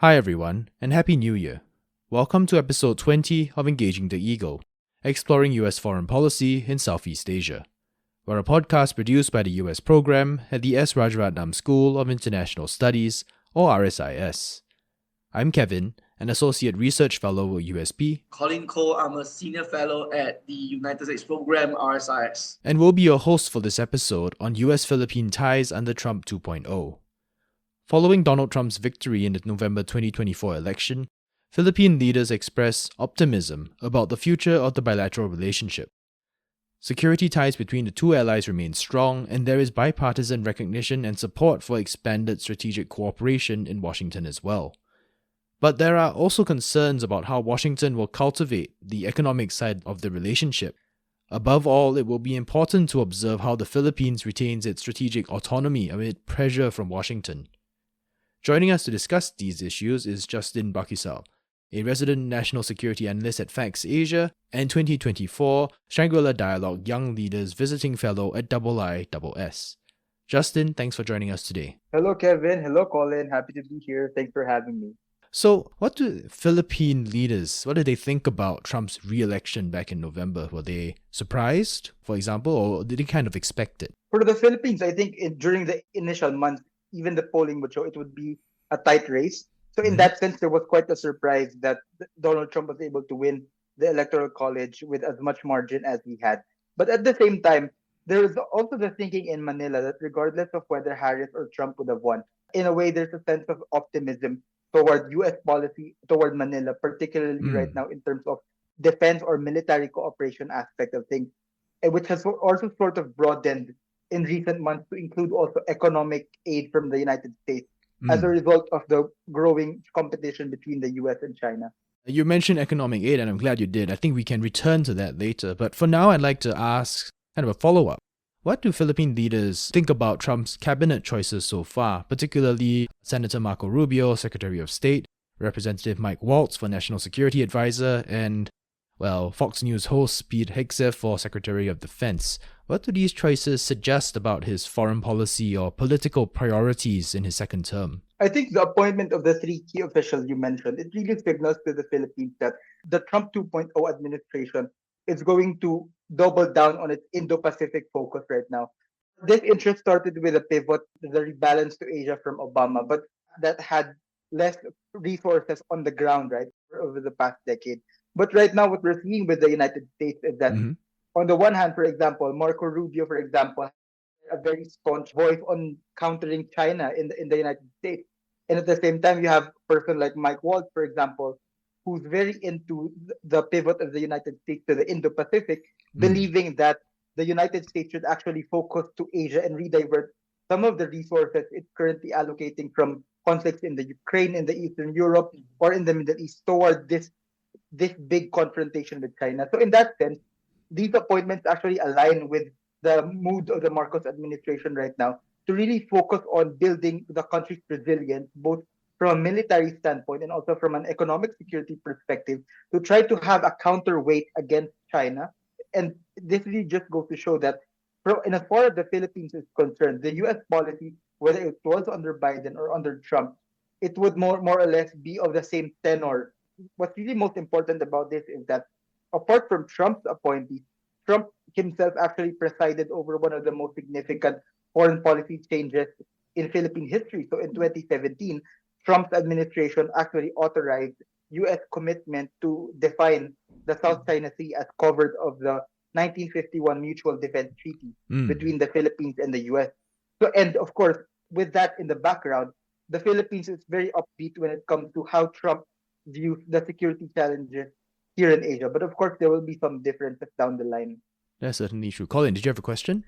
Hi everyone, and Happy New Year. Welcome to episode 20 of Engaging the Eagle, exploring US foreign policy in Southeast Asia. We're a podcast produced by the US program at the S. Rajaratnam School of International Studies, or RSIS. I'm Kevin, an Associate Research Fellow at USP. Colin Cole, I'm a Senior Fellow at the United States Program, RSIS. And we'll be your host for this episode on US-Philippine ties under Trump 2.0. Following Donald Trump's victory in the November 2024 election, Philippine leaders expressed optimism about the future of the bilateral relationship. Security ties between the two allies remain strong, and there is bipartisan recognition and support for expanded strategic cooperation in Washington as well. But there are also concerns about how Washington will cultivate the economic side of the relationship. Above all, it will be important to observe how the Philippines retains its strategic autonomy amid pressure from Washington. Joining us to discuss these issues is Justin Baquisal, a Resident National Security Analyst at FACS Asia and 2024 Shangri-La Dialogue Young Leaders Visiting Fellow at IISS. Justin, thanks for joining us today. Hello, Kevin. Hello, Colin. Happy to be here. Thanks for having me. So, what do Philippine leaders, what did they think about Trump's re-election back in November? Were they surprised, for example, or did they kind of expect it? For the Philippines, I think during the initial months, even the polling would show it would be a tight race. So in that sense, there was quite a surprise that Donald Trump was able to win the Electoral College with as much margin as he had. But at the same time, there is also the thinking in Manila that regardless of whether Harris or Trump would have won, in a way, there's a sense of optimism toward U.S. policy toward Manila, particularly right now in terms of defense or military cooperation aspect of things, which has also sort of broadened in recent months to include also economic aid from the United States as a result of the growing competition between the US and China. You mentioned economic aid, and I'm glad you did. I think we can return to that later. But for now, I'd like to ask kind of a follow-up. What do Philippine leaders think about Trump's cabinet choices so far, particularly Senator Marco Rubio, Secretary of State, Representative Mike Waltz for National Security Advisor, and, Fox News host Pete Hegseth for Secretary of Defense? What do these choices suggest about his foreign policy or political priorities in his second term? I think the appointment of the three key officials you mentioned, it really signals to the Philippines that the Trump 2.0 administration is going to double down on its Indo-Pacific focus right now. This interest started with a pivot, the rebalance to Asia from Obama, but that had less resources on the ground, right, over the past decade. But right now, what we're seeing with the United States is that on the one hand, for example, Marco Rubio, for example, a very staunch voice on countering China in the United States. And at the same time, you have a person like Mike Waltz, for example, who's very into the pivot of the United States to the Indo-Pacific, believing that the United States should actually focus to Asia and redivert some of the resources it's currently allocating from conflicts in the Ukraine, in the Eastern Europe, or in the Middle East toward this big confrontation with China. So in that sense, these appointments actually align with the mood of the Marcos administration right now to really focus on building the country's resilience, both from a military standpoint and also from an economic security perspective, to try to have a counterweight against China. And this really just goes to show that, in as far as the Philippines is concerned, the U.S. policy, whether it was under Biden or under Trump, it would more or less be of the same tenor. What's really most important about this is that apart from Trump's appointees, Trump himself actually presided over one of the most significant foreign policy changes in Philippine history. So in 2017, Trump's administration actually authorized U.S. commitment to define the South China Sea as covered of the 1951 Mutual Defense Treaty between the Philippines and the U.S. So, and of course, with that in the background, the Philippines is very upbeat when it comes to how Trump views the security challenges here in Asia. But of course, there will be some differences down the line. That's certainly true. Colin, did you have a question?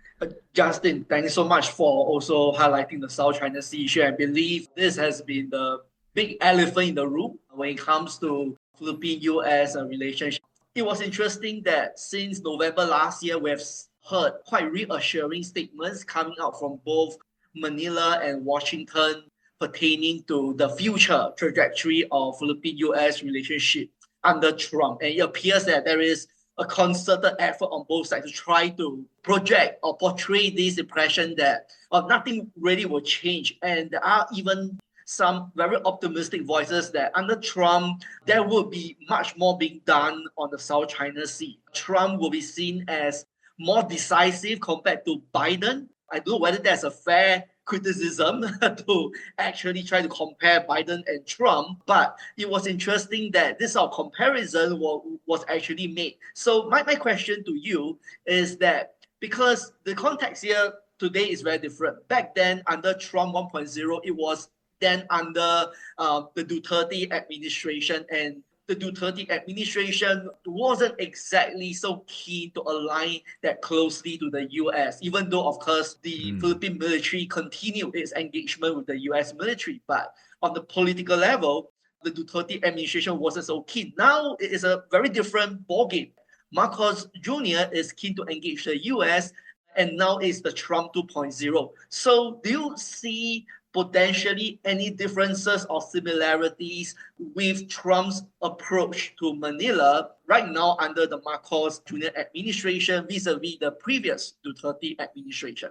Justin, thanks so much for also highlighting the South China Sea issue. I believe this has been the big elephant in the room when it comes to Philippine-US relationship. It was interesting that since November last year, we have heard quite reassuring statements coming out from both Manila and Washington pertaining to the future trajectory of Philippine-US relationship under Trump. And it appears that there is a concerted effort on both sides to try to project or portray this impression that nothing really will change. And there are even some very optimistic voices that under Trump, there will be much more being done on the South China Sea. Trump will be seen as more decisive compared to Biden. I don't know whether that's a fair criticism to actually try to compare Biden and Trump, but it was interesting that this sort of comparison was actually made. So my question to you is that because the context here today is very different. Back then, under Trump 1.0, it was then under the Duterte administration, and the Duterte administration wasn't exactly so keen to align that closely to the US, even though, of course, the Philippine military continued its engagement with the US military. But on the political level, the Duterte administration wasn't so keen. Now it is a very different ballgame. Marcos Jr. is keen to engage the US, and now it's the Trump 2.0. So do you see potentially any differences or similarities with Trump's approach to Manila right now under the Marcos Jr. administration vis-a-vis the previous Duterte administration?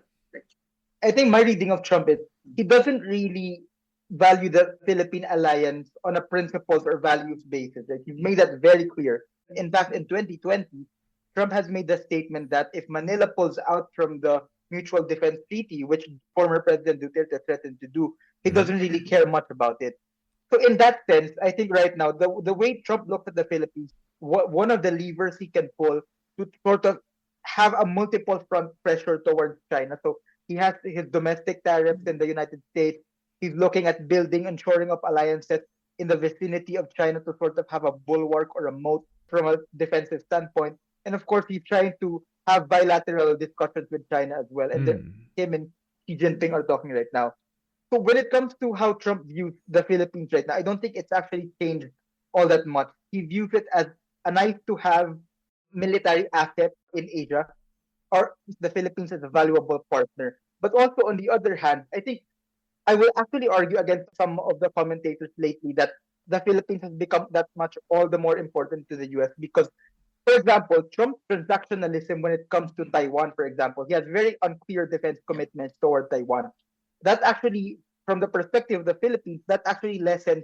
I think my reading of Trump is he doesn't really value the Philippine alliance on a principles or values basis. Like, he's made that very clear. In fact, in 2020, Trump has made the statement that if Manila pulls out from the Mutual Defense Treaty, which former President Duterte threatened to do, he doesn't really care much about it. So in that sense, I think right now, the way Trump looks at the Philippines, one of the levers he can pull to sort of have a multiple front pressure towards China. So he has his domestic tariffs in the United States. He's looking at building and shoring up alliances in the vicinity of China to sort of have a bulwark or a moat from a defensive standpoint. And of course, he's trying to have bilateral discussions with China as well. And him and Xi Jinping are talking right now. So when it comes to how Trump views the Philippines right now, I don't think it's actually changed all that much. He views it as a nice to have military asset in Asia, or the Philippines as a valuable partner. But also on the other hand, I think I will actually argue against some of the commentators lately that the Philippines has become that much all the more important to the US because, for example, Trump's transactionalism when it comes to Taiwan, for example, he has very unclear defense commitments toward Taiwan. That actually, from the perspective of the Philippines, that actually lessens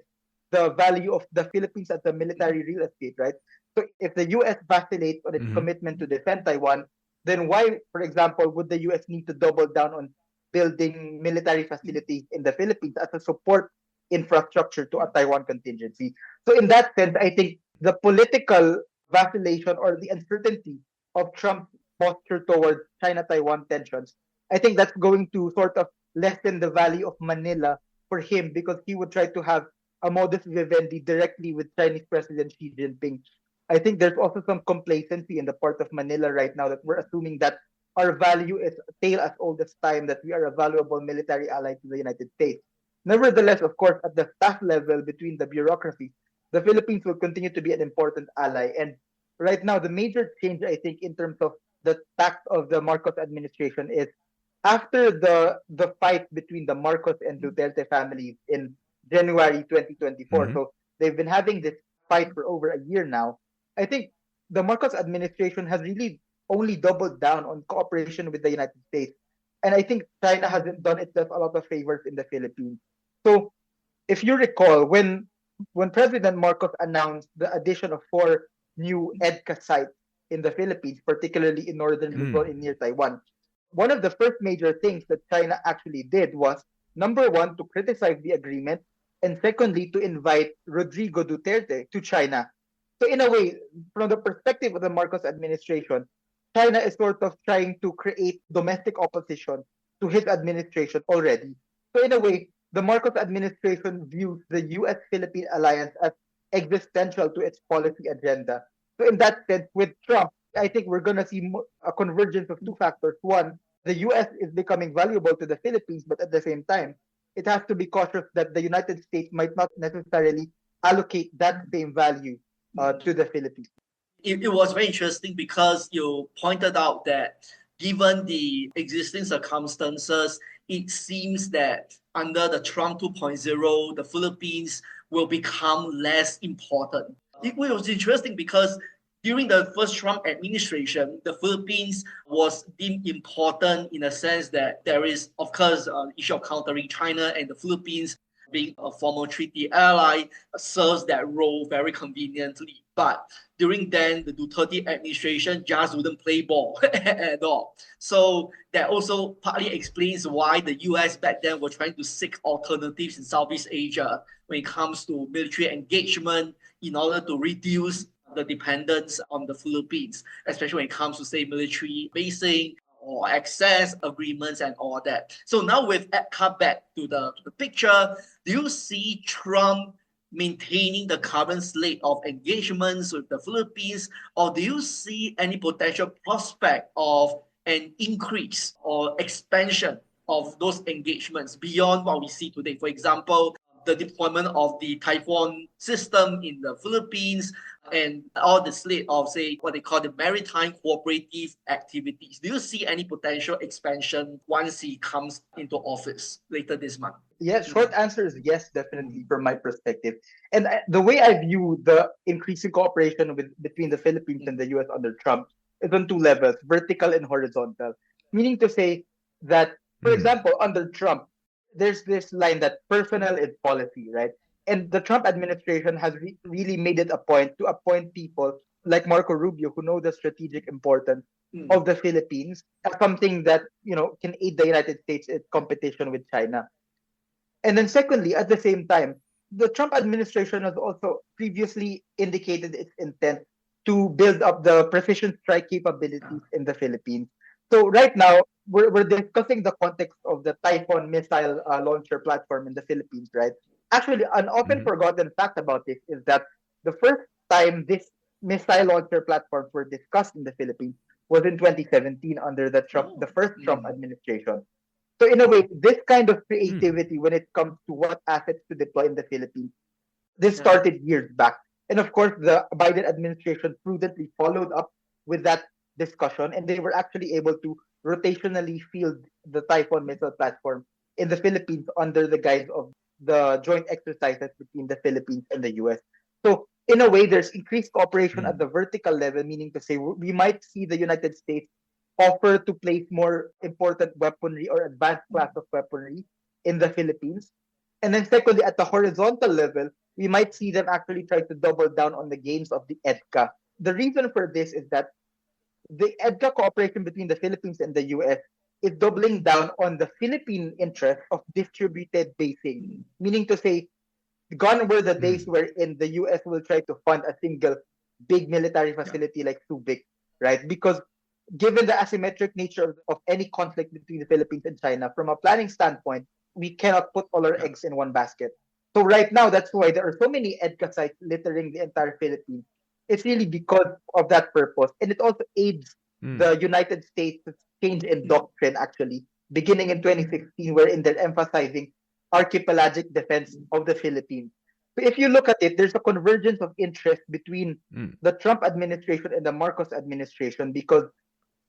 the value of the Philippines as a military real estate, right? So if the US vacillates on its commitment to defend Taiwan, then why, for example, would the US need to double down on building military facilities in the Philippines as a support infrastructure to a Taiwan contingency? So in that sense, I think the political vacillation or the uncertainty of Trump's posture towards China-Taiwan tensions, I think that's going to sort of lessen the value of Manila for him because he would try to have a modus vivendi directly with Chinese President Xi Jinping. I think there's also some complacency in the part of Manila right now that we're assuming that our value is a tale as old as time, that we are a valuable military ally to the United States. Nevertheless, of course, at the staff level between the bureaucracy, the Philippines will continue to be an important ally. And right now, the major change, I think, in terms of the tact of the Marcos administration is after the fight between the Marcos and Duterte families in January 2024. So they've been having this fight for over a year now. I think the Marcos administration has really only doubled down on cooperation with the United States. And I think China hasn't done itself a lot of favors in the Philippines. So if you recall, when President Marcos announced the addition of 4 new EDCA sites in the Philippines, particularly in northern Luzon and near Taiwan, one of the first major things that China actually did was, number one, to criticize the agreement, and secondly, to invite Rodrigo Duterte to China. So in a way, from the perspective of the Marcos administration, China is sort of trying to create domestic opposition to his administration already. So in a way, the Marcos administration views the US-Philippine alliance as existential to its policy agenda. So in that sense, with Trump, I think we're going to see a convergence of 2 factors. One, the US is becoming valuable to the Philippines, but at the same time, it has to be cautious that the United States might not necessarily allocate that same value to the Philippines. It was very interesting because you pointed out that given the existing circumstances, it seems that under the Trump 2.0, the Philippines will become less important. It was interesting because during the first Trump administration, the Philippines was deemed important in a sense that there is, of course, issue of countering China, and the Philippines being a former treaty ally, serves that role very conveniently. But during then, the Duterte administration just wouldn't play ball at all. So that also partly explains why the US back then were trying to seek alternatives in Southeast Asia when it comes to military engagement in order to reduce the dependence on the Philippines, especially when it comes to, say, military basing or access agreements and all that. So now with EDCA back to the picture, do you see Trump maintaining the current slate of engagements with the Philippines, or do you see any potential prospect of an increase or expansion of those engagements beyond what we see today? For example, the deployment of the Typhoon system in the Philippines and all the slate of, say, what they call the maritime cooperative activities. Do you see any potential expansion once he comes into office later this month? Yeah, short answer is yes, definitely from my perspective. And the way I view the increasing cooperation between the Philippines and the US under Trump is on two levels, vertical and horizontal. Meaning to say that, for example, under Trump, there's this line that personnel is policy, right? And the Trump administration has really made it a point to appoint people like Marco Rubio who know the strategic importance of the Philippines as something that can aid the United States in competition with China. And then secondly, at the same time, the Trump administration has also previously indicated its intent to build up the precision strike capabilities in the Philippines. So right now, we're discussing the context of the Typhoon missile launcher platform in the Philippines, right? Actually, an often forgotten fact about this is that the first time this missile launcher platforms were discussed in the Philippines was in 2017 under the first Trump administration. So in a way, this kind of creativity when it comes to what assets to deploy in the Philippines, this started years back. And of course, the Biden administration prudently followed up with that discussion, and they were actually able to rotationally field the Typhoon missile platform in the Philippines under the guise of the joint exercises between the Philippines and the US. So in a way, there's increased cooperation at the vertical level, meaning to say we might see the United States offer to place more important weaponry or advanced class of weaponry in the Philippines. And then secondly, at the horizontal level, we might see them actually try to double down on the gains of the EDCA. The reason for this is that the EDCA cooperation between the Philippines and the US is doubling down on the Philippine interest of distributed basing, meaning to say, gone were the days wherein the US will try to fund a single big military facility like Subic, right? Because given the asymmetric nature of any conflict between the Philippines and China, from a planning standpoint, we cannot put all our eggs in one basket. So right now, that's why there are so many EDCA sites littering the entire Philippines. It's really because of that purpose. And it also aids the United States' change in doctrine, actually, beginning in 2016, wherein they're emphasizing archipelagic defense of the Philippines. So if you look at it, there's a convergence of interest between the Trump administration and the Marcos administration because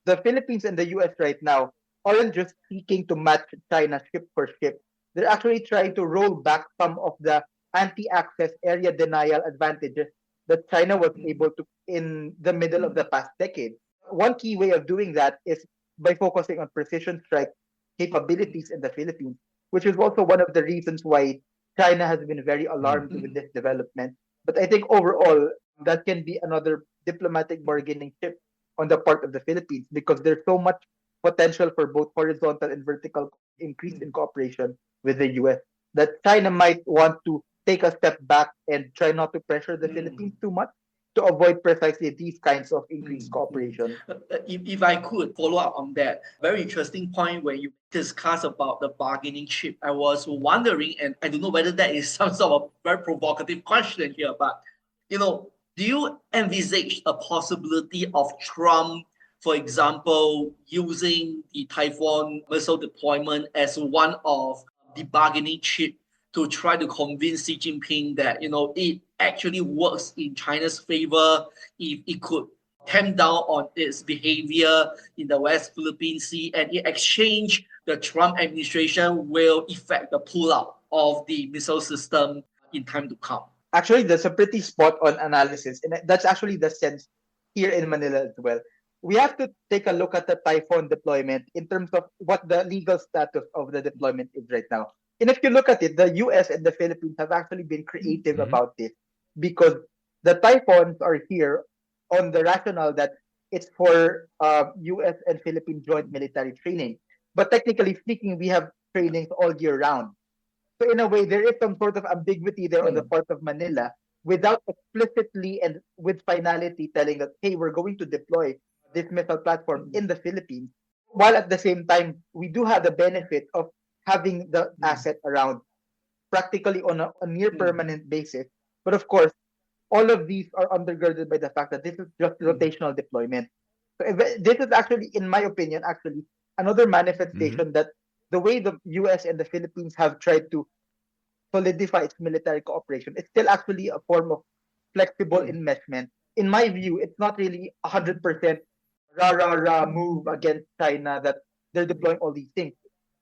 the Philippines and the US right now aren't just seeking to match China ship for ship. They're actually trying to roll back some of the anti-access area denial advantages that China was able to in the middle of the past decade. One key way of doing that is by focusing on precision strike capabilities in the Philippines, which is also one of the reasons why China has been very alarmed with this development. But I think overall, that can be another diplomatic bargaining chip on the part of the Philippines because there's so much potential for both horizontal and vertical increase in cooperation with the US that China might want to take a step back and try not to pressure the Philippines too much to avoid precisely these kinds of increased cooperation. If I could follow up on that, very interesting point when you discuss about the bargaining chip. I was wondering, and I don't know whether that is some sort of very provocative question here, but do you envisage a possibility of Trump, for example, using the Typhoon missile deployment as one of the bargaining chip to try to convince Xi Jinping that it actually works in China's favor if it could tamp down on its behavior in the West Philippine Sea, and in exchange, the Trump administration will effect the pull-out of the missile system in time to come? Actually, that's a pretty spot-on analysis, and that's actually the sense here in Manila as well. We have to take a look at the Typhoon deployment in terms of what the legal status of the deployment is right now. And if you look at it, the US and the Philippines have actually been creative about this because the Typhoons are here on the rationale that it's for US and Philippine joint military training. But technically speaking, we have trainings all year round. So in a way, there is some sort of ambiguity there on the part of Manila without explicitly and with finality telling that, hey, we're going to deploy this missile platform in the Philippines, while at the same time, we do have the benefit of having the asset around practically on a near permanent basis. But of course, all of these are undergirded by the fact that this is just rotational deployment. So this is actually, in my opinion, actually another manifestation that the way the US and the Philippines have tried to solidify its military cooperation, it's still actually a form of flexible enmeshment. In my view, it's not really 100% rah rah rah move against China that they're deploying all these things.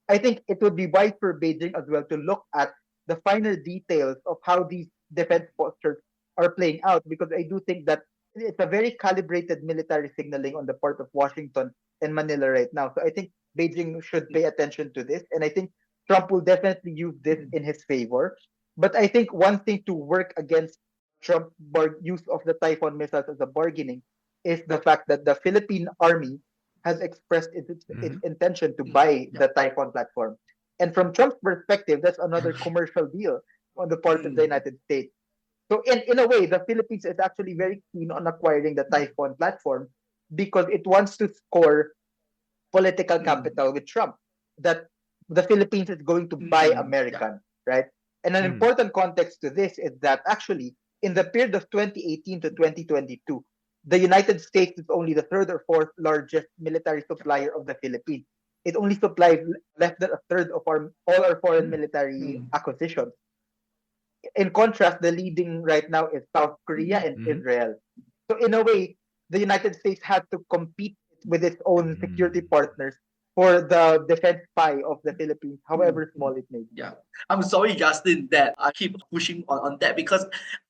I think it would be wise for Beijing as well to look at the finer details of how these defense postures are playing out, because I do think that it's a very calibrated military signaling on the part of Washington and Manila right now. So I think Beijing should pay attention to this, and I think Trump will definitely use this in his favor. But I think one thing to work against Trump use of the Typhoon missiles as a bargaining is the fact that the Philippine army has expressed its intention to buy the Typhoon platform. And from Trump's perspective, that's another commercial deal on the part of the United States. So in a way, the Philippines is actually very keen on acquiring the Typhoon platform because it wants to score political capital with Trump. That the Philippines is going to buy American, right? And an important context to this is that actually in the period of 2018 to 2022, the United States is only the third or fourth largest military supplier of the Philippines. It only supplies less than a third of all our foreign military acquisitions. In contrast, the leading right now is South Korea and Israel. So in a way, the United States had to compete with its own security partners for the defense pie of the Philippines, however small it may be. Yeah, I'm sorry, Justin, that I keep pushing on that because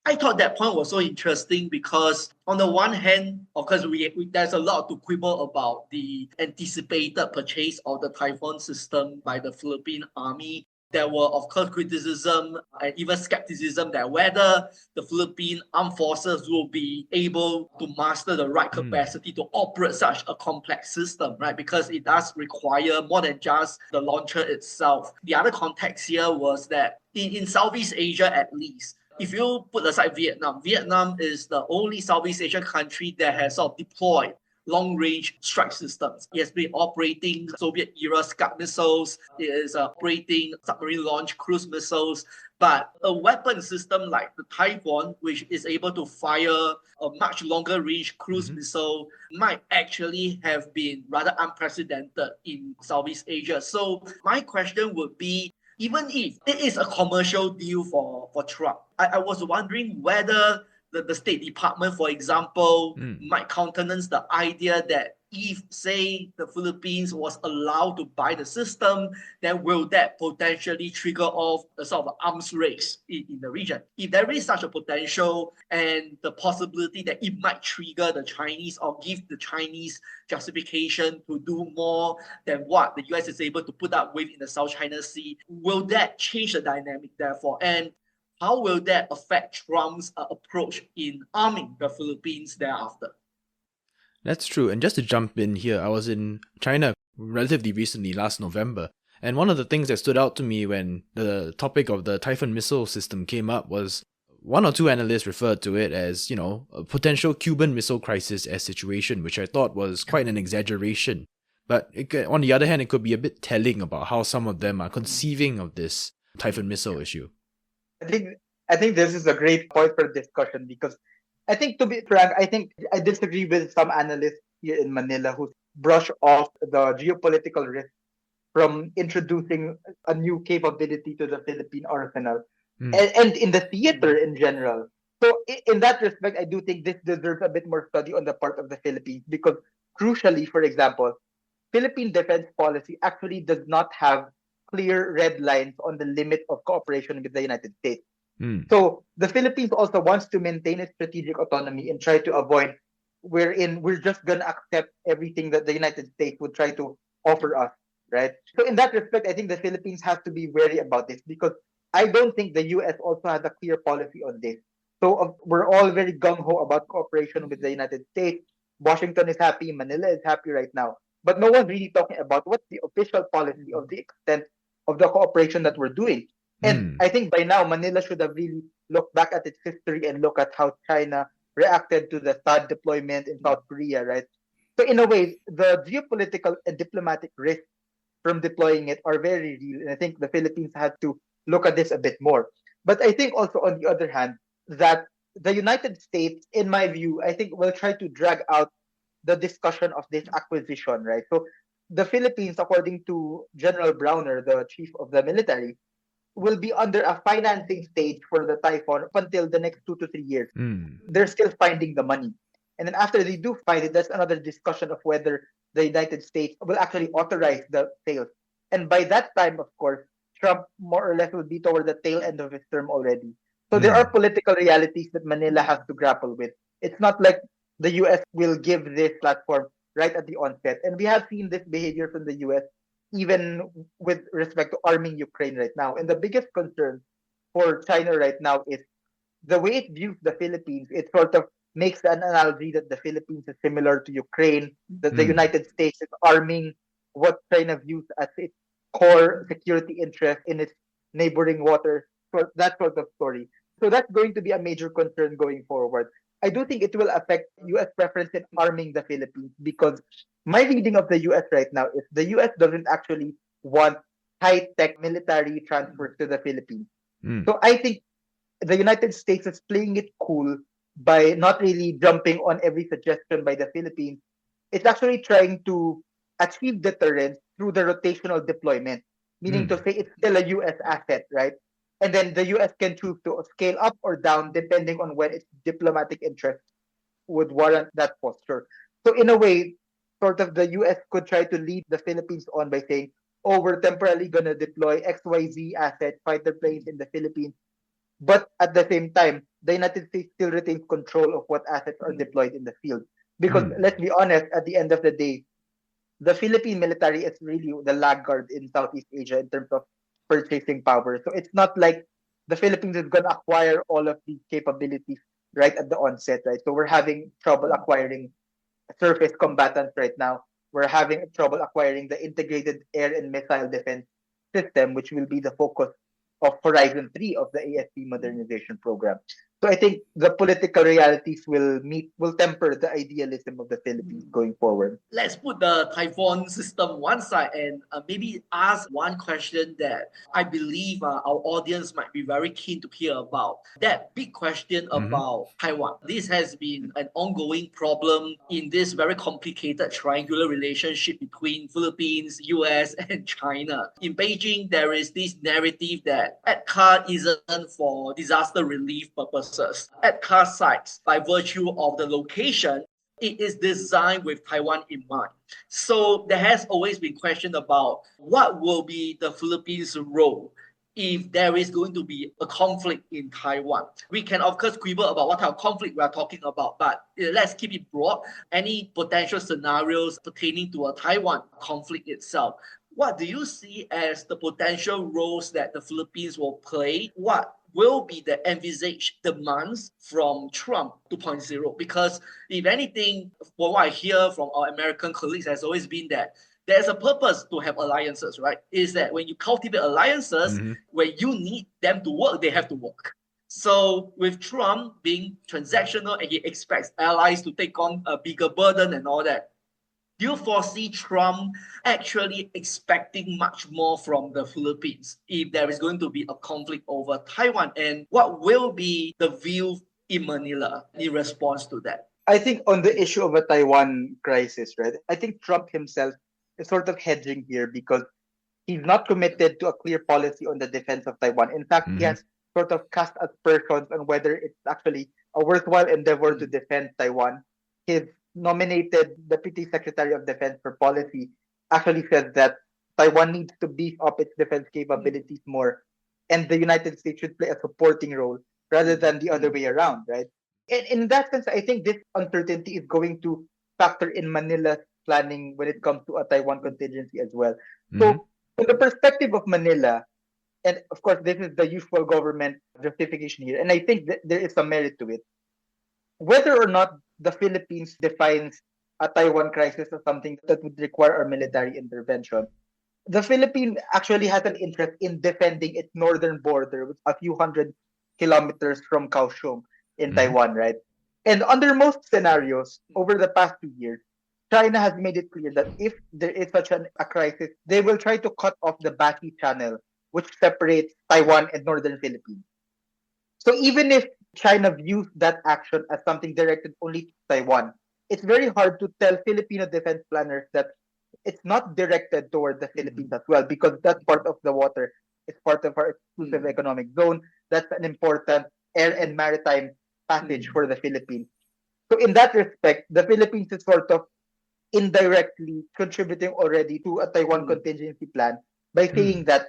I thought that point was so interesting because on the one hand, of course, there's a lot to quibble about the anticipated purchase of the Typhoon system by the Philippine Army. There were, of course, criticism and even skepticism that whether the Philippine armed forces will be able to master the right capacity to operate such a complex system, right? Because it does require more than just the launcher itself. The other context here was that in Southeast Asia, at least, if you put aside Vietnam, Vietnam is the only Southeast Asian country that has sort of deployed long-range strike systems. It has been operating Soviet-era Scud missiles. It is operating submarine-launched cruise missiles. But a weapon system like the Typhoon, which is able to fire a much longer-range cruise missile, might actually have been rather unprecedented in Southeast Asia. So my question would be, even if it is a commercial deal for Trump, I was wondering whether the State Department, for example, might countenance the idea that if, say, the Philippines was allowed to buy the system, then will that potentially trigger off a sort of arms race in the region? If there is such a potential and the possibility that it might trigger the Chinese or give the Chinese justification to do more than what the US is able to put up with in the South China Sea, will that change the dynamic therefore? And how will that affect Trump's approach in arming the Philippines thereafter? That's true. And just to jump in here, I was in China relatively recently, last November. And one of the things that stood out to me when the topic of the Typhoon missile system came up was one or two analysts referred to it as, a potential Cuban Missile Crisis-esque situation, which I thought was quite an exaggeration. But on the other hand, it could be a bit telling about how some of them are conceiving of this Typhoon missile issue. I think this is a great point for discussion because I think, to be frank, I think I disagree with some analysts here in Manila who brush off the geopolitical risk from introducing a new capability to the Philippine arsenal and in the theater in general. So in that respect, I do think this deserves a bit more study on the part of the Philippines because crucially, for example, Philippine defense policy actually does not have clear red lines on the limit of cooperation with the United States. So the Philippines also wants to maintain its strategic autonomy and try to avoid wherein we're just going to accept everything that the United States would try to offer us. right? So in that respect, I think the Philippines has to be wary about this because I don't think the US also has a clear policy on this. So we're all very gung ho about cooperation with the United States. Washington is happy, Manila is happy right now, but no one's really talking about what's the official policy of the extent of the cooperation that we're doing. And Mm. I think by now Manila should have really looked back at its history and look at how China reacted to the THAAD deployment in South Korea, right? So in a way, the geopolitical and diplomatic risks from deploying it are very real. And I think the Philippines had to look at this a bit more. But I think also, on the other hand, that the United States, in my view, I think will try to drag out the discussion of this acquisition, right? So the Philippines, according to General Browner, the chief of the military, will be under a financing stage for the Typhoon up until the next 2 to 3 years. Mm. They're still finding the money. And then after they do find it, there's another discussion of whether the United States will actually authorize the sales. And by that time, of course, Trump more or less will be toward the tail end of his term already. So there are Mm. political realities that Manila has to grapple with. It's not like the US will give this platform right at the onset. And we have seen this behavior from the US even with respect to arming Ukraine right now. And the biggest concern for China right now is the way it views the Philippines. It sort of makes an analogy that the Philippines is similar to Ukraine, that the Mm. United States is arming what China views as its core security interest in its neighboring waters. So that sort of story. So that's going to be a major concern going forward. I do think it will affect US preference in arming the Philippines because my reading of the US right now is the US doesn't actually want high tech military transfers to the Philippines. Mm. So I think the United States is playing it cool by not really jumping on every suggestion by the Philippines. It's actually trying to achieve deterrence through the rotational deployment, meaning to Mm. say it's still a US asset, right? And then the US can choose to scale up or down depending on when its diplomatic interest would warrant that posture. So in a way, sort of the US could try to lead the Philippines on by saying, oh, we're temporarily going to deploy XYZ asset fighter planes in the Philippines. But at the same time, the United States still retains control of what assets are deployed in the field. Because Mm. let's be honest, at the end of the day, the Philippine military is really the laggard in Southeast Asia in terms of purchasing power. So it's not like the Philippines is going to acquire all of these capabilities right at the onset, right? So we're having trouble acquiring surface combatants right now. We're having trouble acquiring the integrated air and missile defense system, which will be the focus of Horizon 3 of the ASP modernization program. So I think the political realities will temper the idealism of the Philippines going forward. Let's put the Typhoon system one side and maybe ask one question that I believe our audience might be very keen to hear about. That big question Mhm. about Taiwan. This has been an ongoing problem in this very complicated triangular relationship between Philippines, US, and China. In Beijing, there is this narrative that ADCA isn't for disaster relief purposes. ADCA sites, by virtue of the location, it is designed with Taiwan in mind. So there has always been question about what will be the Philippines' role if there is going to be a conflict in Taiwan. We can of course quibble about what type of conflict we are talking about, but let's keep it broad. Any potential scenarios pertaining to a Taiwan conflict itself. What do you see as the potential roles that the Philippines will play? What will be the envisaged demands from Trump 2.0? Because if anything, from what I hear from our American colleagues has always been that there's a purpose to have alliances, right? Is that when you cultivate alliances, Mhm. when you need them to work, they have to work. So with Trump being transactional and he expects allies to take on a bigger burden and all that, do you foresee Trump actually expecting much more from the Philippines if there is going to be a conflict over Taiwan? And what will be the view in Manila in response to that? I think on the issue of a Taiwan crisis, right? I think Trump himself is sort of hedging here because he's not committed to a clear policy on the defense of Taiwan. In fact, he Mhm. has sort of cast aspersions on whether it's actually a worthwhile endeavor to defend Taiwan. His nominated Deputy Secretary of Defense for Policy actually says that Taiwan needs to beef up its defense capabilities more, and the United States should play a supporting role rather than the other way around, right? In that sense, I think this uncertainty is going to factor in Manila's planning when it comes to a Taiwan contingency as well. Mhm. So, from the perspective of Manila, and of course, this is the usual government justification here, and I think that there is some merit to it. Whether or not the Philippines defines a Taiwan crisis as something that would require our military intervention, the Philippines actually has an interest in defending its northern border, which is a few hundred kilometers from Kaohsiung in Mhm. Taiwan, right? And under most scenarios over the past 2 years, China has made it clear that if there is such a crisis, they will try to cut off the Bati Channel, which separates Taiwan and northern Philippines. So even if China views that action as something directed only to Taiwan, it's very hard to tell Filipino defense planners that it's not directed toward the Philippines as well, because that part of the water is part of our exclusive economic zone. That's an important air and maritime passage for the Philippines. So in that respect, the Philippines is sort of indirectly contributing already to a Taiwan contingency plan by saying Mm. that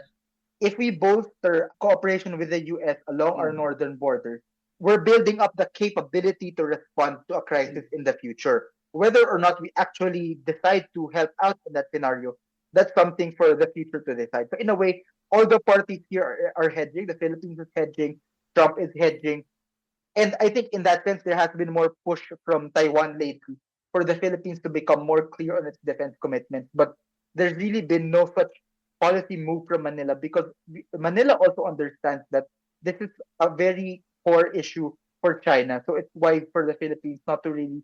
if we bolster cooperation with the US along our northern border, we're building up the capability to respond to a crisis in the future. Whether or not we actually decide to help out in that scenario, that's something for the future to decide. So in a way, all the parties here are hedging. The Philippines is hedging, Trump is hedging, and I think in that sense, there has been more push from Taiwan lately for the Philippines to become more clear on its defense commitments. But there's really been no such policy move from Manila, because Manila also understands that this is a very core issue for China. So it's wise for the Philippines not to really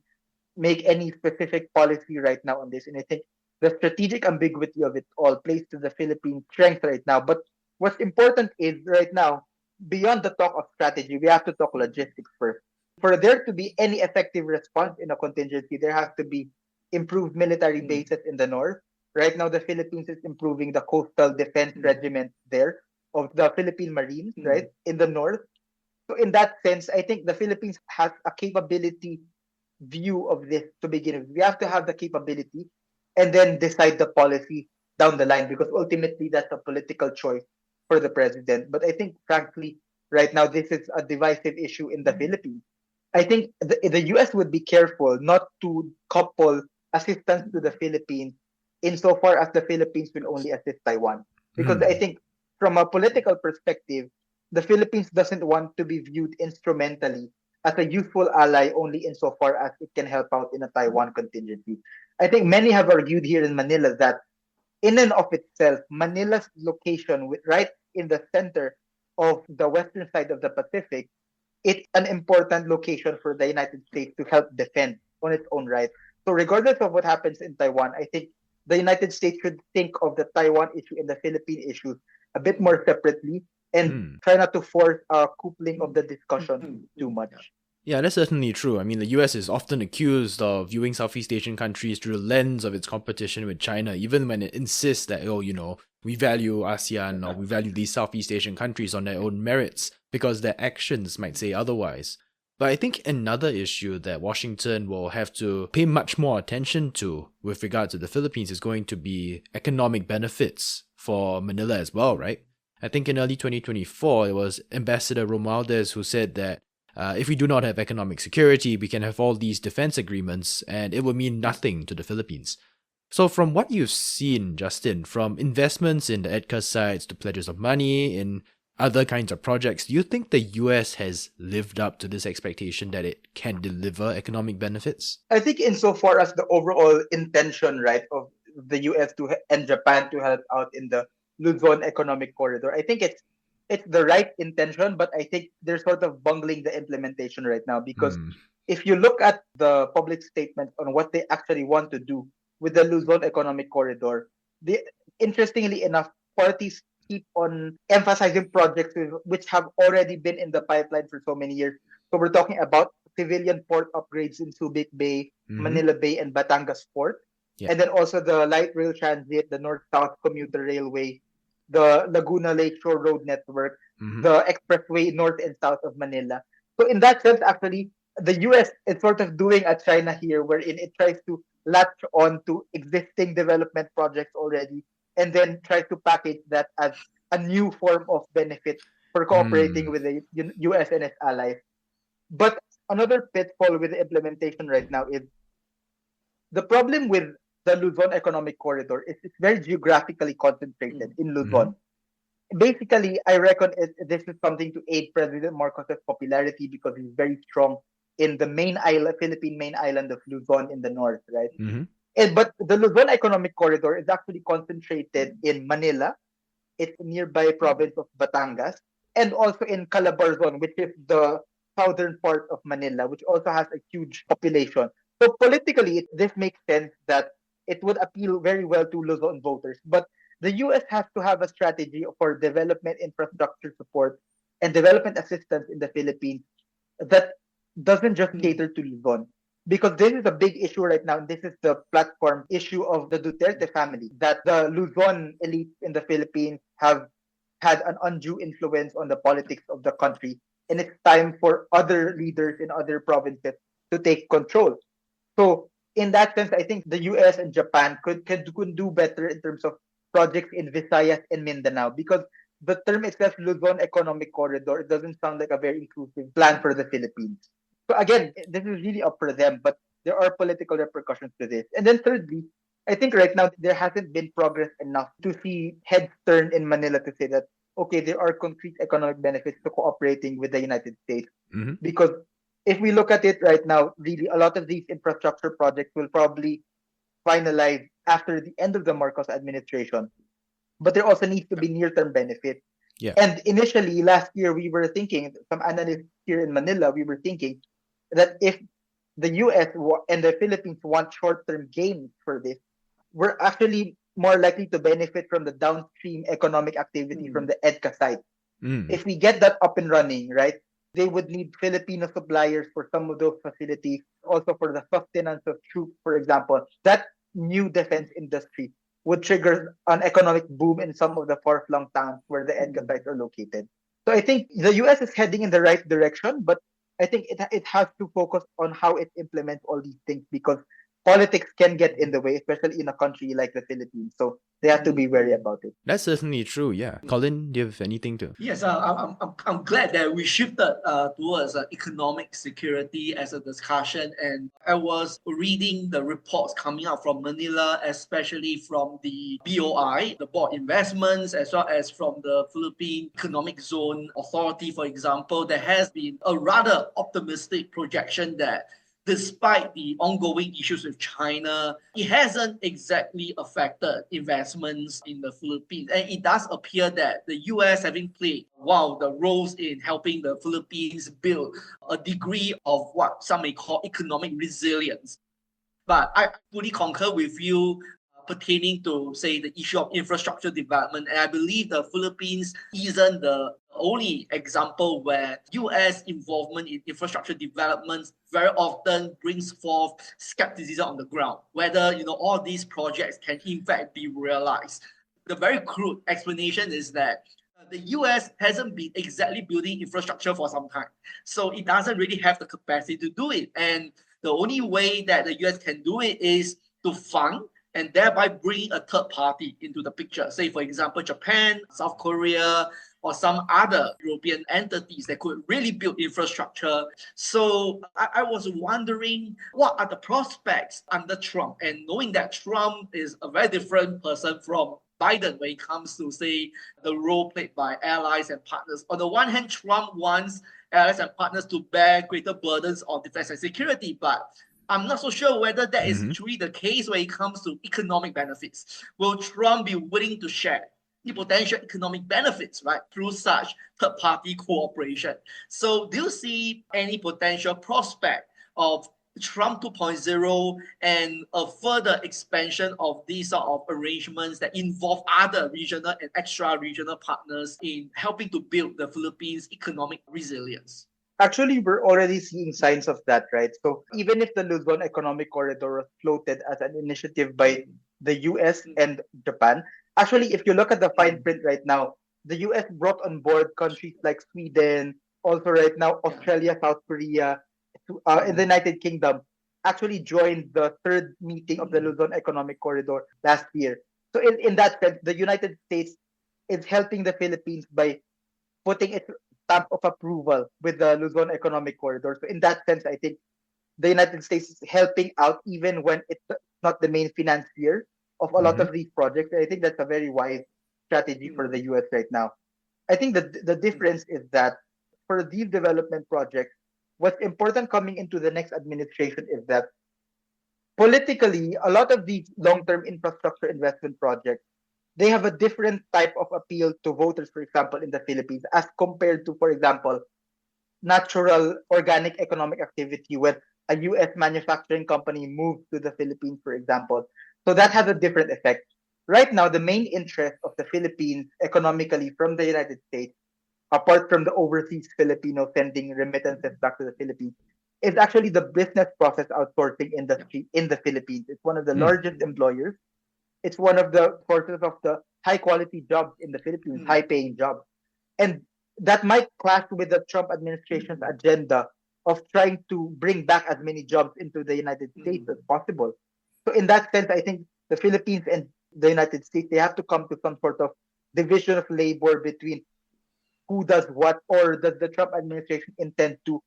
make any specific policy right now on this. And I think the strategic ambiguity of it all plays to the Philippine strength right now. But what's important is right now, beyond the talk of strategy, we have to talk logistics first. For there to be any effective response in a contingency, there has to be improved military bases in the north. Right now, the Philippines is improving the coastal defense regiment there of the Philippine Marines, right, in the north. So in that sense, I think the Philippines has a capability view of this to begin with. We have to have the capability and then decide the policy down the line, because ultimately that's a political choice for the president. But I think, frankly, right now, this is a divisive issue in the Philippines. I think the US would be careful not to couple assistance to the Philippines insofar as the Philippines will only assist Taiwan. Because I Mm. think from a political perspective, the Philippines doesn't want to be viewed instrumentally as a useful ally only insofar as it can help out in a Taiwan contingency. I think many have argued here in Manila that in and of itself, Manila's location right in the center of the western side of the Pacific, it's an important location for the United States to help defend on its own right. So regardless of what happens in Taiwan, I think the United States should think of the Taiwan issue and the Philippine issues a bit more separately and Mm. try not to force a coupling of the discussion too much. Yeah, that's certainly true. I mean, the US is often accused of viewing Southeast Asian countries through the lens of its competition with China, even when it insists that, oh, we value ASEAN or we value these Southeast Asian countries on their own merits, because their actions might say otherwise. But I think another issue that Washington will have to pay much more attention to with regard to the Philippines is going to be economic benefits for Manila as well, right? I think in early 2024, it was Ambassador Romualdez who said that if we do not have economic security, we can have all these defense agreements and it will mean nothing to the Philippines. So from what you've seen, Justin, from investments in the EDCA sites to pledges of money in other kinds of projects, do you think the US has lived up to this expectation that it can deliver economic benefits? I think insofar as the overall intention, right, of the US and Japan to help out in the Luzon economic corridor, I think it's the right intention, but I think they're sort of bungling the implementation right now, because Hmm. if you look at the public statements on what they actually want to do with the Luzon economic corridor, they, interestingly enough, parties keep on emphasizing projects which have already been in the pipeline for so many years. So we're talking about civilian port upgrades in Subic Bay, Mm-hmm. Manila Bay, and Batangas Port. Yeah. And then also the light rail transit, the north-south commuter railway, the Laguna Lakeshore Road Network, Mm-hmm. the expressway north and south of Manila. So in that sense, actually, the US is sort of doing a China here, wherein it tries to latch on to existing development projects already, and then tries to package that as a new form of benefit for cooperating Mm. with the US and its allies. But another pitfall with the implementation right now is the problem with the Luzon Economic Corridor is it's very geographically concentrated in Luzon. Basically, I reckon this is something to aid President Marcos's popularity because he's very strong in the main island, Philippine main island of Luzon in the north, right? But the Luzon Economic Corridor is actually concentrated in Manila. It's a nearby province of Batangas, and also in Calabarzon, which is the southern part of Manila, which also has a huge population. So politically, this makes sense that it would appeal very well to Luzon voters. But the US has to have a strategy for development infrastructure support and development assistance in the Philippines that doesn't just cater to Luzon. Because this is a big issue right now, and this is the platform issue of the Duterte family, that the Luzon elite in the Philippines have had an undue influence on the politics of the country. And it's time for other leaders in other provinces to take control. So in that sense, I think the US and Japan could do better in terms of projects in Visayas and Mindanao, because the term itself, Luzon Economic Corridor, it doesn't sound like a very inclusive plan for the Philippines. So again, this is really up for them, but there are political repercussions to this. And then thirdly, I think right now there hasn't been progress enough to see heads turn in Manila to say that, okay, there are concrete economic benefits to cooperating with the United States. Because if we look at it right now, really a lot of these infrastructure projects will probably finalize after the end of the Marcos administration. But there also needs to be near-term benefit. Yeah. And initially, last year, we were thinking, some analysts here in Manila, we were thinking that if the US and the Philippines want short-term gains for this, we're actually more likely to benefit from the downstream economic activity from the EDCA side. If we get that up and running, right, they would need Filipino suppliers for some of those facilities, also for the sustenance of troops, for example. That new defense industry would trigger an economic boom in some of the far-flung towns where the EDCA sites are located. So I think the US is heading in the right direction, but I think it has to focus on how it implements all these things, because politics can get in the way, especially in a country like the Philippines. So they have to be wary about it. That's certainly true, yeah. Colin, do you have anything to? Yes, I'm glad that we shifted towards economic security as a discussion. And I was reading the reports coming out from Manila, especially from the BOI, the Board Investments, as well as from the Philippine Economic Zone Authority, for example. There has been a rather optimistic projection that despite the ongoing issues with China, it hasn't exactly affected investments in the Philippines. And it does appear that the US having played one of the roles in helping the Philippines build a degree of what some may call economic resilience. But I fully concur with you pertaining to, say, the issue of infrastructure development. And I believe the Philippines isn't the only example where US involvement in infrastructure developments very often brings forth skepticism on the ground, whether all these projects can in fact be realized. The very crude explanation is that the US hasn't been exactly building infrastructure for some time. So it doesn't really have the capacity to do it. And the only way that the US can do it is to fund and thereby bring a third party into the picture. Say, for example, Japan, South Korea, or some other European entities that could really build infrastructure. So I was wondering, what are the prospects under Trump? And knowing that Trump is a very different person from Biden when it comes to, say, the role played by allies and partners. On the one hand, Trump wants allies and partners to bear greater burdens on defense and security, but I'm not so sure whether that is truly the case when it comes to economic benefits. Will Trump be willing to share the potential economic benefits, right, through such third-party cooperation? So do you see any potential prospect of Trump 2.0 and a further expansion of these sort of arrangements that involve other regional and extra-regional partners in helping to build the Philippines' economic resilience? Actually, we're already seeing signs of that, right? So even if the Luzon Economic Corridor was floated as an initiative by the US and Japan, actually, if you look at the fine print right now, the US brought on board countries like Sweden, also right now Australia, South Korea, and the United Kingdom actually joined the third meeting of the Luzon Economic Corridor last year. So in that sense, the United States is helping the Philippines by putting its stamp of approval with the Luzon Economic Corridor. So in that sense, I think the United States is helping out even when not the main financier of a lot of these projects. I think that's a very wise strategy for the US right now. I think the difference is that for these development projects, what's important coming into the next administration is that politically, a lot of these long-term infrastructure investment projects, they have a different type of appeal to voters, for example, in the Philippines, as compared to, for example, natural organic economic activity when a US manufacturing company moves to the Philippines, for example. So that has a different effect. Right now, the main interest of the Philippines economically from the United States, apart from the overseas Filipino sending remittances back to the Philippines, is actually the business process outsourcing industry in the Philippines. It's one of the largest employers. It's one of the sources of the high quality jobs in the Philippines, high paying jobs. And that might clash with the Trump administration's agenda of trying to bring back as many jobs into the United States as possible. So in that sense, I think the Philippines and the United States, they have to come to some sort of division of labor between who does what, or does the Trump administration intend to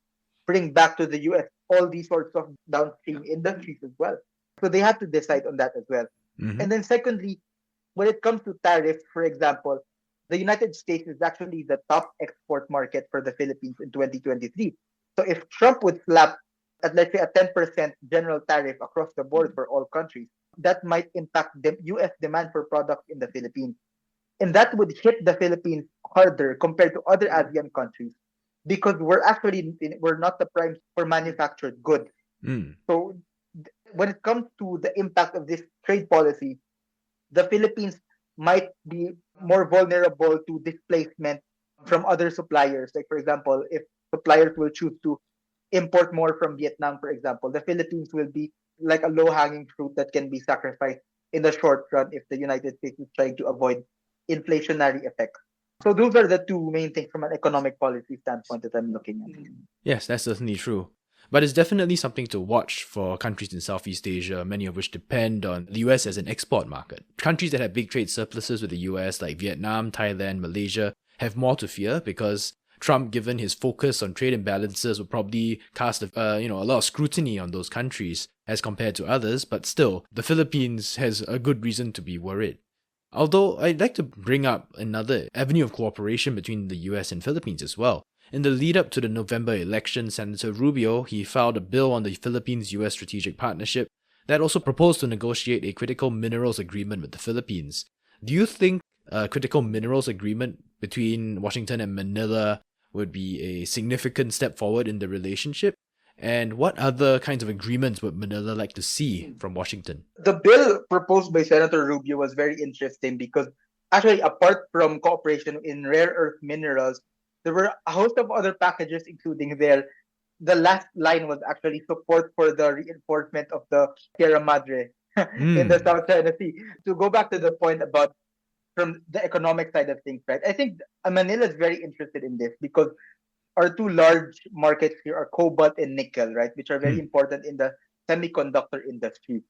bring back to the US all these sorts of downstream industries as well. So they have to decide on that as well. And then secondly, when it comes to tariffs, for example, the United States is actually the top export market for the Philippines in 2023. So if Trump would slap at, let's say, a 10% general tariff across the board for all countries, that might impact the US demand for products in the Philippines. And that would hit the Philippines harder compared to other ASEAN countries because we're not the prime for manufactured goods. So when it comes to the impact of this trade policy, the Philippines might be more vulnerable to displacement from other suppliers. Like, for example, if suppliers will choose to import more from Vietnam, for example, the Philippines will be like a low-hanging fruit that can be sacrificed in the short run if the United States is trying to avoid inflationary effects. So those are the two main things from an economic policy standpoint that I'm looking at. Yes, that's certainly true. But it's definitely something to watch for countries in Southeast Asia, many of which depend on the US as an export market. Countries that have big trade surpluses with the US, like Vietnam, Thailand, Malaysia, have more to fear because Trump, given his focus on trade imbalances, will probably cast a lot of scrutiny on those countries as compared to others. But still, the Philippines has a good reason to be worried. Although I'd like to bring up another avenue of cooperation between the US and Philippines as well. In the lead up to the November election, Senator Rubio, he filed a bill on the Philippines-US strategic partnership that also proposed to negotiate a critical minerals agreement with the Philippines. Do you think a critical minerals agreement between Washington and Manila would be a significant step forward in the relationship? And what other kinds of agreements would Manila like to see from Washington? The bill proposed by Senator Rubio was very interesting because actually, apart from cooperation in rare earth minerals, there were a host of other packages, including the last line was actually support for the reinforcement of the Sierra Madre in the South China Sea. To go back to the point about from the economic side of things, right? I think Manila is very interested in this because our two large markets here are cobalt and nickel, right? Which are very important in the semiconductor industry.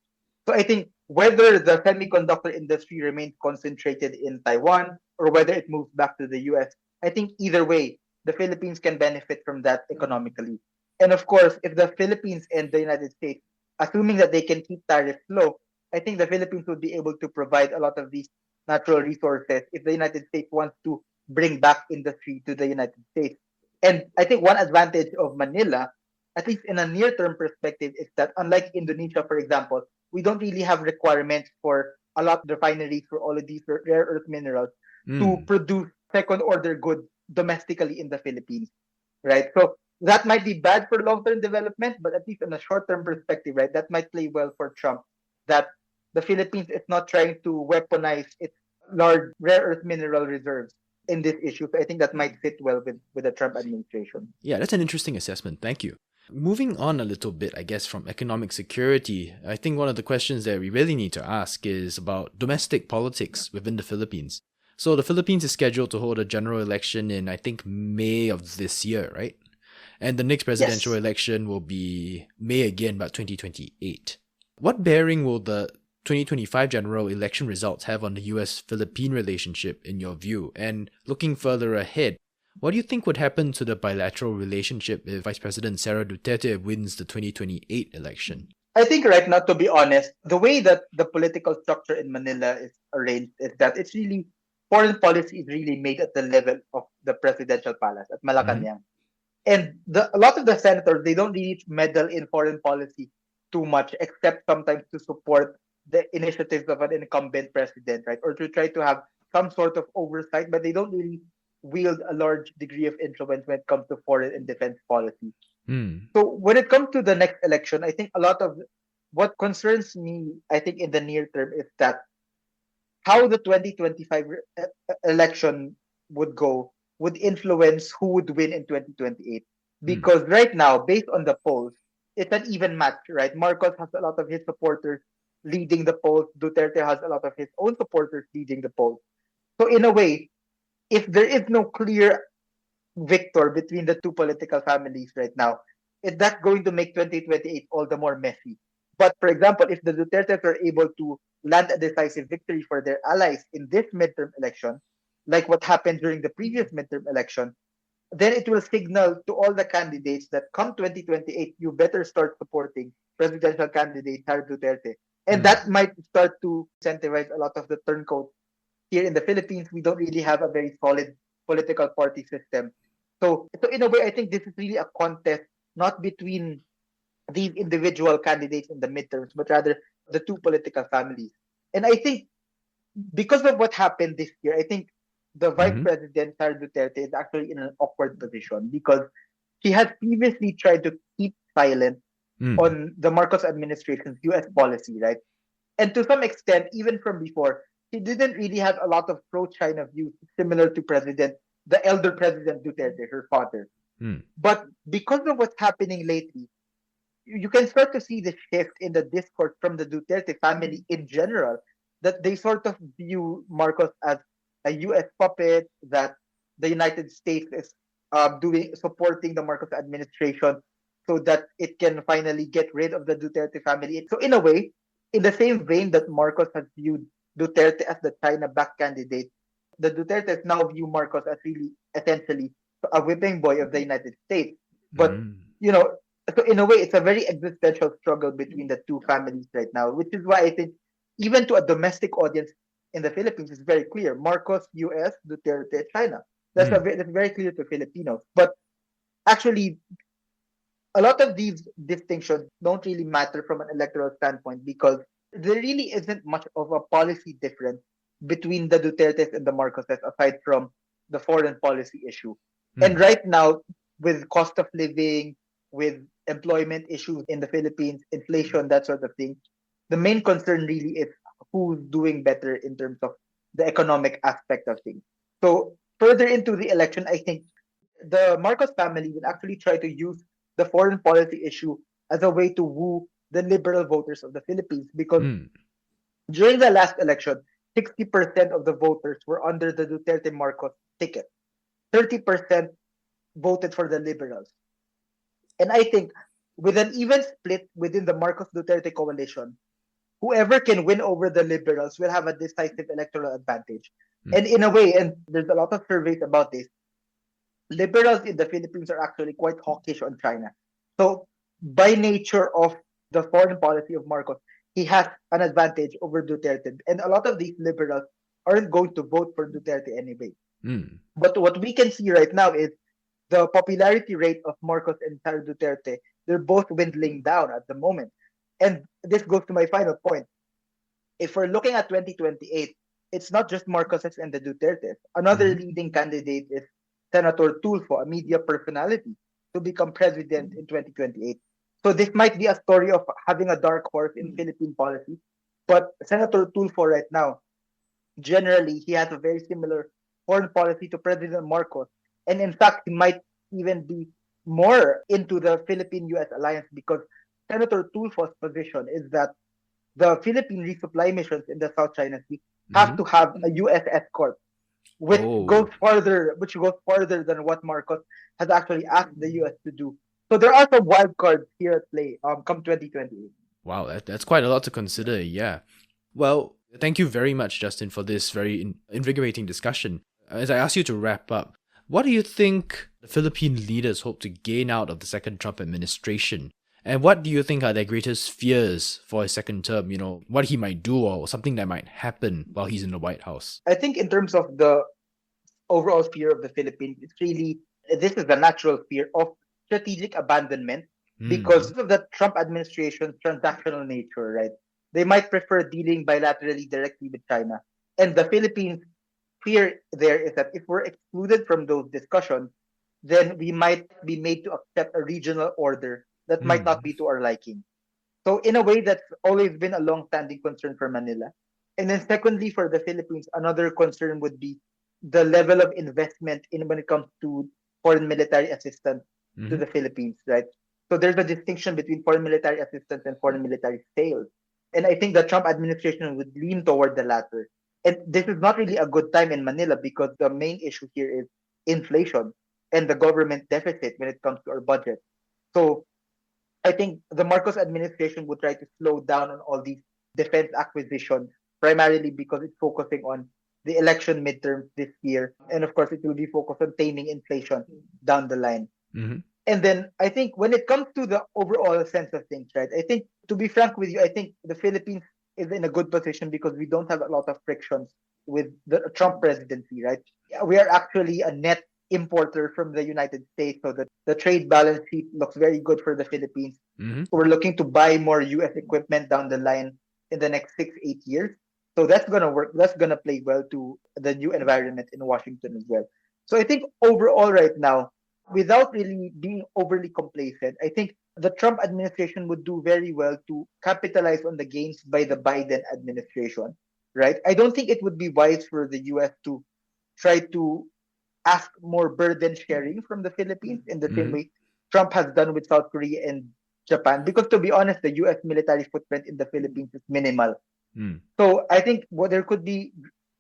So I think whether the semiconductor industry remains concentrated in Taiwan or whether it moves back to the US, I think either way, the Philippines can benefit from that economically. And of course, if the Philippines and the United States, assuming that they can keep tariffs low, I think the Philippines would be able to provide a lot of these natural resources if the United States wants to bring back industry to the United States. And I think one advantage of Manila, at least in a near-term perspective, is that unlike Indonesia, for example, we don't really have requirements for a lot of refineries for all of these rare earth minerals to produce second-order goods domestically in the Philippines, right? So that might be bad for long-term development, but at least in a short-term perspective, right, that might play well for Trump, that the Philippines is not trying to weaponize its large rare earth mineral reserves in this issue. So I think that might fit well with the Trump administration. Yeah, that's an interesting assessment. Thank you. Moving on a little bit, I guess, from economic security, I think one of the questions that we really need to ask is about domestic politics within the Philippines. So the Philippines is scheduled to hold a general election in, I think, May of this year, right? And the next presidential election will be May again, but 2028. What bearing will the 2025 general election results have on the US-Philippine relationship in your view? And looking further ahead, what do you think would happen to the bilateral relationship if Vice President Sara Duterte wins the 2028 election? I think right now, to be honest, the way that the political structure in Manila is arranged is that it's really foreign policy is really made at the level of the presidential palace at Mm-hmm. Malacanang. And a lot of the senators, they don't really meddle in foreign policy too much, except sometimes to support the initiatives of an incumbent president, right? Or to try to have some sort of oversight, but they don't really wield a large degree of influence when it comes to foreign and defense policy. Mm. So when it comes to the next election, I think a lot of what concerns me, I think in the near term, is that how the 2025 election would go would influence who would win in 2028. Mm. Because right now, based on the polls, it's an even match, right? Marcos has a lot of his supporters leading the polls. Duterte has a lot of his own supporters leading the polls. So in a way, if there is no clear victor between the two political families right now, that's going to make 2028 all the more messy. But for example, if the Dutertes are able to land a decisive victory for their allies in this midterm election, like what happened during the previous midterm election, then it will signal to all the candidates that come 2028, you better start supporting presidential candidate Sara Duterte. And Mm. that might start to incentivize a lot of the turncoats. Here in the Philippines, we don't really have a very solid political party system. So in a way, I think this is really a contest, not between these individual candidates in the midterms, but rather the two political families. And I think because of what happened this year, I think the Vice Mm-hmm. President Sara Duterte is actually in an awkward position because she has previously tried to keep silent Mm. on the Marcos administration's US policy, right? And to some extent, even from before, she didn't really have a lot of pro-China views similar to the elder President Duterte, her father. Mm. But because of what's happening lately, you can start to see the shift in the discourse from the Duterte family in general, that they sort of view Marcos as a US puppet, that the United States is doing supporting the Marcos administration so that it can finally get rid of the Duterte family. So in a way, in the same vein that Marcos has viewed Duterte as the China-backed candidate, the Dutertes now view Marcos as really essentially a whipping boy of the United States. But Mm. you know, so in a way, it's a very existential struggle between the two families right now, which is why I think even to a domestic audience in the Philippines, it's very clear: Marcos, US, Duterte, China. Mm. That's very clear to Filipinos. But actually, a lot of these distinctions don't really matter from an electoral standpoint because there really isn't much of a policy difference between the Dutertes and the Marcoses aside from the foreign policy issue. And Mm. right now, with cost of living, with employment issues in the Philippines, inflation, that sort of thing, the main concern really is who's doing better in terms of the economic aspect of things. So further into the election, I think the Marcos family will actually try to use the foreign policy issue as a way to woo the liberal voters of the Philippines because Mm. during the last election, 60% of the voters were under the Duterte Marcos ticket. 30% voted for the liberals. And I think with an even split within the Marcos Duterte coalition, whoever can win over the liberals will have a decisive electoral advantage. Mm. And in a way, and there's a lot of surveys about this, liberals in the Philippines are actually quite hawkish on China. So, by nature of the foreign policy of Marcos, he has an advantage over Duterte. And a lot of these liberals aren't going to vote for Duterte anyway. Mm. But what we can see right now is the popularity rate of Marcos and Sara Duterte, they're both dwindling down at the moment. And this goes to my final point. If we're looking at 2028, it's not just Marcoses and the Dutertes. Another Mm. leading candidate is Senator Tulfo, a media personality, to become president in 2028. So this might be a story of having a dark horse in Philippine policy. But Senator Tulfo right now, generally, he has a very similar foreign policy to President Marcos. And in fact, he might even be more into the Philippine-US alliance because Senator Tulfo's position is that the Philippine resupply missions in the South China Sea have Mm. to have a US escort, Oh. which goes further than what Marcos has actually asked the US to do. So there are some wild cards here at play come 2028. Wow, that's quite a lot to consider, yeah. Well, thank you very much, Justin, for this very invigorating discussion. As I ask you to wrap up, what do you think the Philippine leaders hope to gain out of the second Trump administration? And what do you think are their greatest fears for his second term? What he might do or something that might happen while he's in the White House? I think in terms of the overall fear of the Philippines, this is the natural fear of strategic abandonment because of the Trump administration's transactional nature, right? They might prefer dealing bilaterally directly with China. And the Philippines' fear there is that if we're excluded from those discussions, then we might be made to accept a regional order that might not be to our liking. So in a way, that's always been a long-standing concern for Manila. And then secondly, for the Philippines, another concern would be the level of investment in when it comes to foreign military assistance to the Philippines, right? So there's a distinction between foreign military assistance and foreign military sales. And I think the Trump administration would lean toward the latter. And this is not really a good time in Manila because the main issue here is inflation and the government deficit when it comes to our budget. So I think the Marcos administration would try to slow down on all these defense acquisitions, primarily because it's focusing on the election midterms this year. And of course, it will be focused on taming inflation down the line. And then I think when it comes to the overall sense of things, right, I think, to be frank with you, I think the Philippines is in a good position because we don't have a lot of frictions with the Trump presidency, right? We are actually a net importer from the United States, so that the trade balance sheet looks very good for the Philippines. We're looking to buy more US equipment down the line in the next 6-8 years. So that's gonna work. That's gonna play well to the new environment in Washington as well. So I think overall right now, without really being overly complacent, I think the Trump administration would do very well to capitalize on the gains by the Biden administration, right? I don't think it would be wise for the US to try to ask more burden sharing from the Philippines in the same way Trump has done with South Korea and Japan. Because to be honest, the US military footprint in the Philippines is minimal. So I think there could be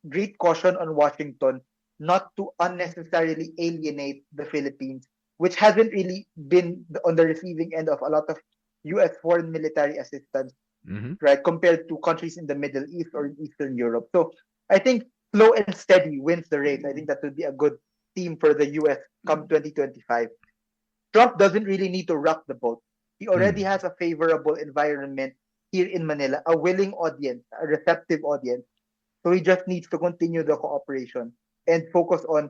great caution on Washington not to unnecessarily alienate the Philippines, which hasn't really been on the receiving end of a lot of US foreign military assistance, right, compared to countries in the Middle East or in Eastern Europe. So I think slow and steady wins the race. I think that would be a good theme for the US come 2025. Trump doesn't really need to rock the boat. He already has a favorable environment here in Manila, a willing audience, a receptive audience. So he just needs to continue the cooperation and focus on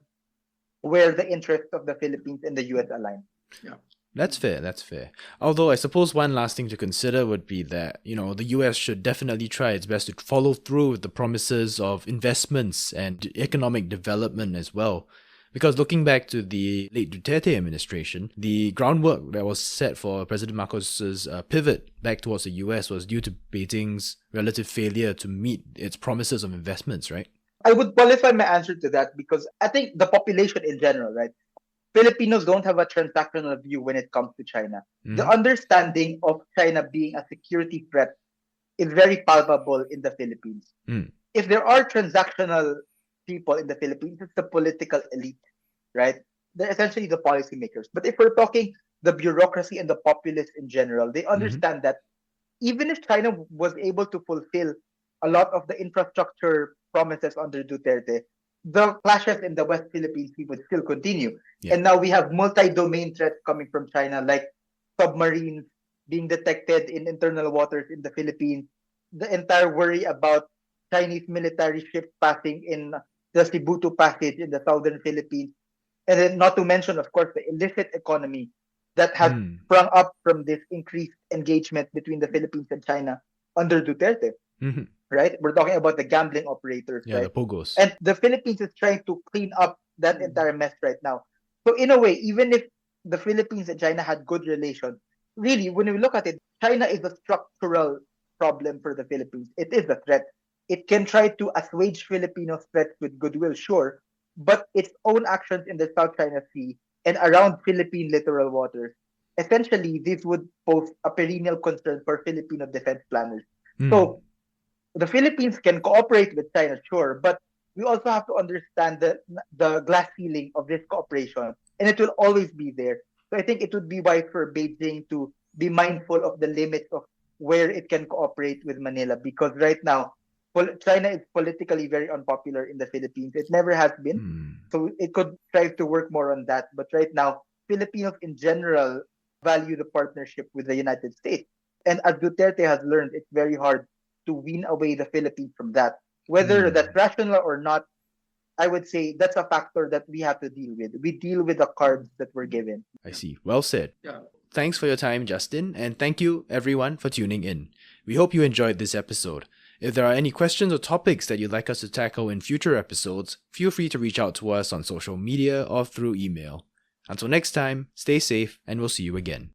where the interests of the Philippines and the US align. Yeah. That's fair, that's fair. Although I suppose one last thing to consider would be that, the US should definitely try its best to follow through with the promises of investments and economic development as well. Because looking back to the late Duterte administration, the groundwork that was set for President Marcos's pivot back towards the US was due to Beijing's relative failure to meet its promises of investments, right? I would qualify my answer to that because I think the population in general, right? Filipinos don't have a transactional view when it comes to China. The understanding of China being a security threat is very palpable in the Philippines. If there are transactional people in the Philippines, it's the political elite, right? They're essentially the policymakers. But if we're talking the bureaucracy and the populace in general, they understand that even if China was able to fulfill a lot of the infrastructure promises under Duterte, the clashes in the West Philippines would still continue. Yeah. And now we have multi-domain threats coming from China, like submarines being detected in internal waters in the Philippines, the entire worry about Chinese military ships passing in the Cebu Passage in the southern Philippines, and then not to mention, of course, the illicit economy that has sprung up from this increased engagement between the Philippines and China under Duterte. Right? We're talking about the gambling operators, right? The pogos. And the Philippines is trying to clean up that entire mess right now. So in a way, even if the Philippines and China had good relations, really, when we look at it, China is a structural problem for the Philippines. It is a threat. It can try to assuage Filipino threats with goodwill, sure, but its own actions in the South China Sea and around Philippine littoral waters, essentially, this would pose a perennial concern for Filipino defense planners. So the Philippines can cooperate with China, sure, but we also have to understand the glass ceiling of this cooperation, and it will always be there. So I think it would be wise for Beijing to be mindful of the limits of where it can cooperate with Manila, because right now, China is politically very unpopular in the Philippines. It never has been. So it could try to work more on that. But right now, Filipinos in general value the partnership with the United States. And as Duterte has learned, it's very hard to wean away the Philippines from that. Whether that's rational or not, I would say that's a factor that we have to deal with. We deal with the cards that we're given. I see. Well said. Yeah. Thanks for your time, Justin, and thank you, everyone, for tuning in. We hope you enjoyed this episode. If there are any questions or topics that you'd like us to tackle in future episodes, feel free to reach out to us on social media or through email. Until next time, stay safe, and we'll see you again.